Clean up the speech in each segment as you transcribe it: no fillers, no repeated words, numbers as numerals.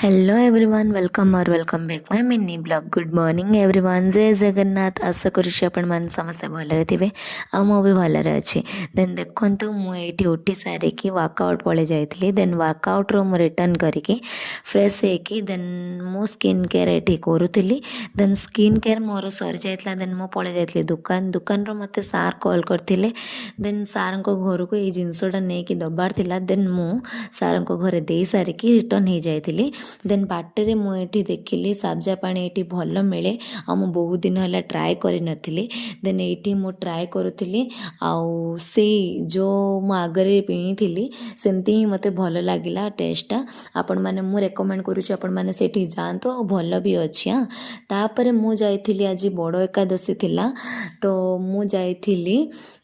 Hello everyone welcome back my mini blog good morning everyone जय जगन्नाथ आशा करुँच आपण मैंने समस्ते भलरे थे आ मु भी भलरे अच्छी देन देखु मुझे उठी सारिकी वर्कआउट पलि जाइली देन वर्कआउट रो मु रिटर्न करके फ्रेश होकी देन मु स्किन केयर ये करूली देन स्किन केयर मोर सरी जाइला देन मु पलि जाइली दुकान दुकान रो मते सार कॉल करथिले देन सार को घर को ये जिनसटा नहीं दबार थिला देन मु सार को घरे दे सारिकी रिटर्न हो जाइली देन बाटर मुझे देखिली सब्जा पानी ये भल मिले आ मु बहुत दिन है ट्राए कर नी देन ये मु ट्राए करुली आउ से जो मु आगरे पीनी सेमती ही मते भल लगिला टेस्टा आपण मैंने मु रेकमेंड करुच्ची आपण मैंने सेठी जातु आ भल भी अच्छी। हाँ तापर मु जाइली आज बड़ एकादशी थिला तो मु जाइली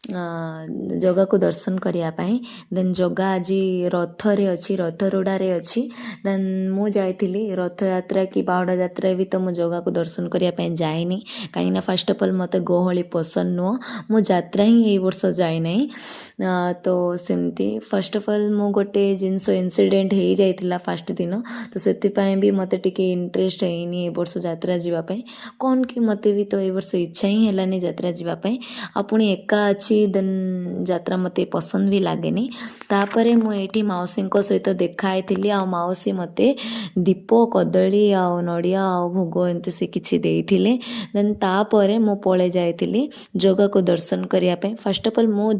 जगह को दर्शन करने देन जगह आज रथ रे अच्छी रथ रोडारे अच्छी देन मु जाइली रथ यात्रा कि बाहुड़ा यात्रा भी तो मु जगह को दर्शन करने जाइनी कहीं फास्ट अफ अल मत गहली पसंद नुह मु यात्रा ही ये वर्ष जाए तो सेमती फर्स्ट अफ अल मु गोटे जिनस इनसीडेंट हो जाइला फास्ट दिन तो से भी मत टिके इंटरेस्ट है वर्ष यात्रा जावाई कौन कि मत भी तो ये वर्ष इच्छा ही है यात्रा जावाई आपुणी एका अच्छी देन यात्रा मत पसंद भी लगे तापर मुझे मौसी सहित देखाई आ मौसी मते दीप कदली आ नड़िया आ भोग एमती से किसी देइथिले देन तापर मु पळे जाइतिली जगह को दर्शन करने फर्स्ट अफ अल मु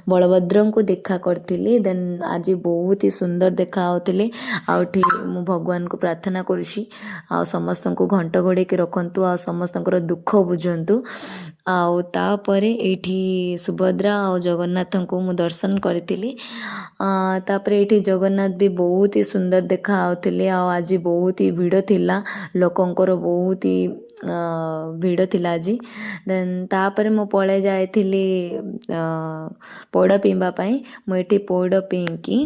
बलभद्र को देखा करथिली देन आज बहुत ही सुंदर देखा होतिले आउठी मु भगवान को प्रार्थना करुछि आ समस्त को घंट घोड़े के रखंतु आ समस्त दुख बुझंतु आउ तापरे एठी सुभद्रा और जगन्नाथ को मु दर्शन करी तापर एठी जगन्नाथ भी बहुत ही सुंदर देखा आउथिले आज बहुत ही भीड़ थिला लोकंकर बहुत ही भीड़ थिला आज देन तापर मु पळे जाइथिली पौड़ पीवा पाई मुझे पौड़ पीकी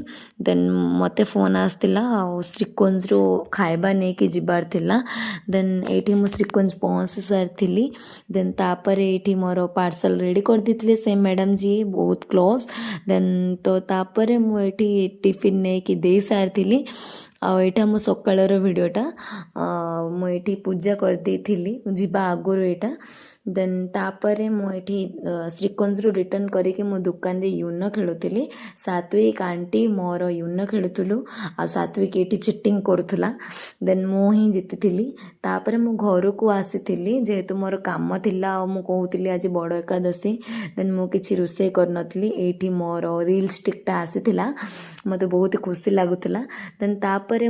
देन मते फोन आसला श्रीकुंज रो खाइबा नहीं कि जिबार थिला देन एठी मु श्रीकुंज पहुँची सारी देन तापर एठी मोर पार्सल रेडी कर देथिले से मैडम जी बहुत क्लोज देन तो तापर मुझे टिफिन नहीं कि दे सारी आईटा मो सकाळर वीडियोटा मुझे पूजा कर देथिली जीवा आगुरु एटा देन तापर मुझे श्रीकुंज रु रिटर्न करके मो दुकान रे यूनो खेलुली सात्विक आंटी मोर यूनो खेलुलु आ सात्विक ये चिटिंग करुला देन मु ही जीति तापर मु घर को आसी जेहेतु मोर काम थिला मु कहूली आज बड़ एकादशी देन मु किछि रोषे कर नथली एठी मोर रील स्टिकटा आसीथिला मते बहुत खुशी लागुला देन तापर